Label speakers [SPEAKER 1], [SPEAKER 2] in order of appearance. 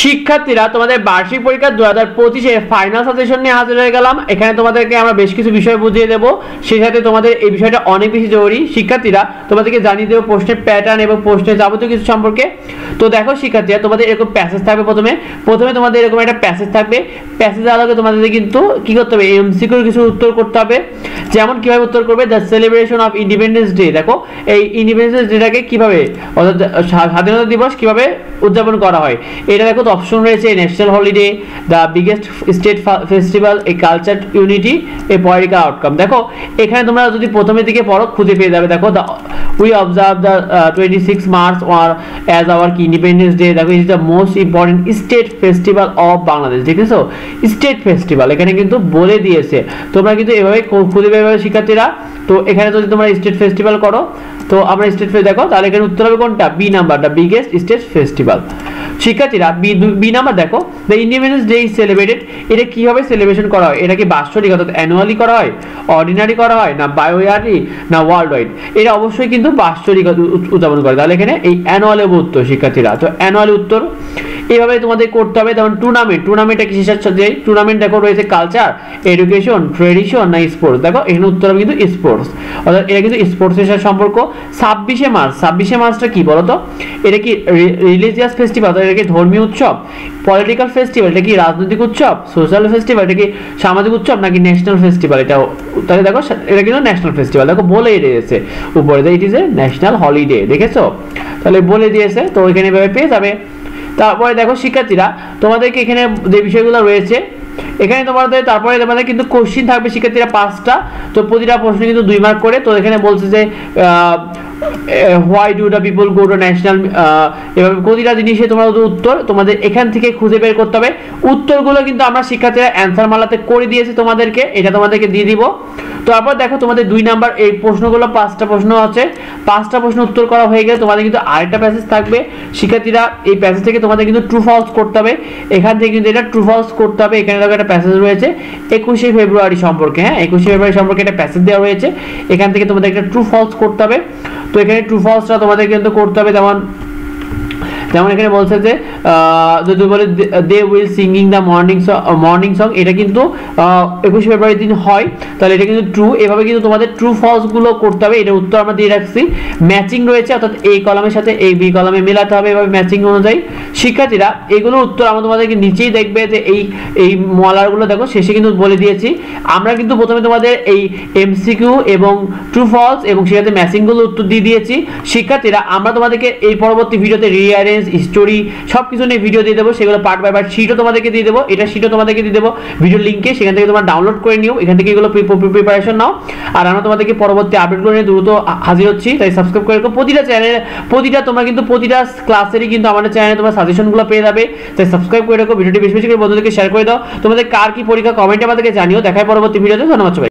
[SPEAKER 1] শিক্ষার্থীরা তোমাদের বার্ষিক পরীক্ষা 2025 এর ফাইনাল সাজেশন নিয়ে হাজির হয়ে গেলাম। এখানে তোমাদেরকে আমরা বেশ কিছু বিষয় বুঝিয়ে দেব, সেই সাথে তোমাদের এই বিষয়টা অনেক বেশি জরুরি। শিক্ষার্থীরা তোমাদেরকে জানিয়ে দেবো প্রশ্নের প্যাটার্ন এবং প্রশ্নের যাবতীয় কিছু সম্পর্কে। তো দেখো শিক্ষার্থীরা, তোমাদের এরকম প্যাসেজ থাকবে। প্রথমে তোমাদের এরকম একটা প্যাসেজ থাকবে। প্যাসেজের আলোকে তোমাদের কিন্তু কি করতে হবে, এমসিকিউর কিছু উত্তর করতে হবে। যেমন কিভাবে উত্তর করবে, the celebration of independence day. দেখো এই ইন্ডিপেন্ডেন্স ডেটাকে কিভাবে, অর্থাৎ স্বাধীনতা দিবস কিভাবে উদযাপন করা হয়, এটা দেখো তো অপশন রয়েছে। National holiday, the biggest state festival, a culture unity, a political outcome. দেখো এখানে তোমরা যদি প্রথমের দিকে পড়ো খুঁজে পেয়ে যাবে। দেখো we observe the 26 March or as our কি ইন্ডিপেন্ডেন্স ডে। দেখো it is the most important state festival of Bangladesh. দেখেছো স্টেট ফেস্টিভ্যাল এখানে কিন্তু বলে দিয়েছে। তোমরা কিন্তু এভাবে খুঁজে পেয়ে যাবে শিক্ষার্থীরা। তো এখানে যদি তোমরা স্টেট ফেস্টিভ্যাল করো, তো আমরা স্টেট ফেস্ট দেখো, তাহলে এখানে উত্তর হবে কোনটা, B number, the biggest state festival. শিক্ষার্থীরা বি নাম্বার দেখো, the independence day is celebrated. এটা কিভাবে সেলিব্রেশন করা হয়, এটা কি বাৎসরিক অর্থাৎ অ্যানুয়ালি করা হয়, অর্ডিনারি করা হয়, না বায়োয়ারলি, না ওয়ার্ল্ড ওয়াইড? এটা অবশ্যই কিন্তু বাৎসরিক উদযাপন করে। তাহলে এখানে এই অ্যানুয়ালি উত্তর শিক্ষার্থীরা। তো অ্যানুয়ালি উত্তর এইভাবে তোমাদের করতে হবে। যেমন টুর্নামেন্টটা কিসের সাথে, টুর্নামেন্ট দেখো রয়েছে কালচার, এডুকেশন, ট্রেডিশন, না স্পোর্টস। দেখো এখানে উত্তর হবে কিন্তু স্পোর্টস, অর্থাৎ এটা কিন্তু স্পোর্টসের সাথে সম্পর্ক। 26শে মার্চটা কি বলতো, এটা কি রিলিজিয়াস ফেস্টিভ্যাল, এটা কি ধর্মীয় উৎসব? পলিটিক্যাল ফেস্টিভ্যাল, এটা কি রাজনৈতিক উৎসব? সোশ্যাল ফেস্টিভ্যাল, এটা কি সামাজিক উৎসব, নাকি ন্যাশনাল ফেস্টিভ্যাল? এটা তাহলে দেখো এটা কিন্তু ন্যাশনাল ফেস্টিভ্যাল। দেখো বলেই দিয়েছে উপরে, it is a national holiday. দেখেছো, তাহলে বলে দিয়েছে, তো এখানে এভাবে পেয়ে যাবে। তারপরে দেখো শিক্ষার্থীরা, তোমাদেরকে এখানে যে বিষয়গুলো রয়েছে এখানে তোমাদের, তারপরে তোমাদের কিন্তু কোশ্চিন থাকবে শিক্ষার্থীরা 5টা। তো প্রতিটা প্রশ্ন কিন্তু 2 মার্ক করে। তো এখানে বলছে যে why do the people go to national, এভাবে প্রতিটা জিনিসে তোমরা উত্তর তোমাদের এখান থেকে খুঁজে বের করতে হবে। উত্তরগুলো কিন্তু আমরা শিক্ষার্থীরা অ্যান্সার মালাতে করে দিয়েছি তোমাদেরকে, এটা তোমাদেরকে দিয়ে দিব। তারপর দেখো তোমাদের 2 নাম্বার এই প্রশ্নগুলো 5টা প্রশ্ন আছে। 5টা প্রশ্ন উত্তর করা হয়ে গেলে তোমাদের কিন্তু আরেকটা প্যাসেজ থাকবে শিক্ষার্থীরা। এই প্যাসেজ থেকে তোমাদের কিন্তু ট্রু ফলস করতে হবে। এখান থেকে কিন্তু এটা ট্রু ফলস করতে হবে। এখানে দেখো একটা প্যাসেজ রয়েছে 21শে ফেব্রুয়ারি সম্পর্কে। হ্যাঁ, 21শে ফেব্রুয়ারি সম্পর্কে একটা প্যাসেজ দেওয়া হয়েছে। এখান থেকে তোমাদের একটা ট্রু ফলস করতে হবে। তো এখানে ট্রু ফলসটা তোমাদের কিন্তু করতে হবে। যেমন এখানে বলছে যে যদি বলে they will singing the morning song, এটা কিন্তু 21শে ফেব্রুয়ারি দিন হয়, তাহলে এটা কিন্তু ট্রু। এভাবে কিন্তু তোমাদের ট্রু ফলস গুলো করতে হবে। এটা উত্তর আমরা দিয়ে রাখছি। ম্যাচিং রয়েছে, অর্থাৎ এই কলামের সাথে এই বি কলামে মেলাতে হবে, এভাবে ম্যাচিং অনুযায়ী। শিক্ষার্থীরা এগুলোর উত্তর আমরা তোমাদেরকে নিচেই দেখবে যে এই মলারগুলো দেখো শেষে কিন্তু বলে দিয়েছি। আমরা কিন্তু প্রথমে তোমাদের এই এমসিকিউ এবং ট্রু ফলস এবং সেটাতে ম্যাচিং গুলো উত্তর দিয়ে দিয়েছি। শিক্ষার্থীরা আমরা তোমাদেরকে এই পরবর্তী ভিডিওতে রিঅ্যারেঞ্জ, স্টোরি সবকিছু নিয়ে ভিডিও দিয়ে দেবো। সেগুলো পার্ট বাই পার্ট শীটও তোমাদেরকে দিয়ে দেবো। এটা শীটও তোমাদেরকে দিয়ে দেবো ভিডিও লিঙ্কে, সেখান থেকে তোমরা ডাউনলোড করে নিও। এখান থেকে এগুলো প্রিপারেশন নাও। আর আমরা তোমাদেরকে পরবর্তী আপডেটগুলো নিয়ে দ্রুত হাজির হচ্ছি, তাই সাবস্ক্রাইব করে রাখো। প্রতিটা চ্যানেলে তোমরা কিন্তু প্রতিটা ক্লাসেরই কিন্তু আমাদের চ্যানেলে তোমরা সাজেশনগুলো পেয়ে যাবে, তাই সাবস্ক্রাইব করে রাখো। ভিডিওটি বেশি বেশি করে বন্ধুদেরকে শেয়ার করে দাও। তোমাদের কার কি পরীক্ষা কমেন্টে আমাদেরকে জানিও। দেখায় পরবর্তী ভিডিওতে। ধন্যবাদ সবাই।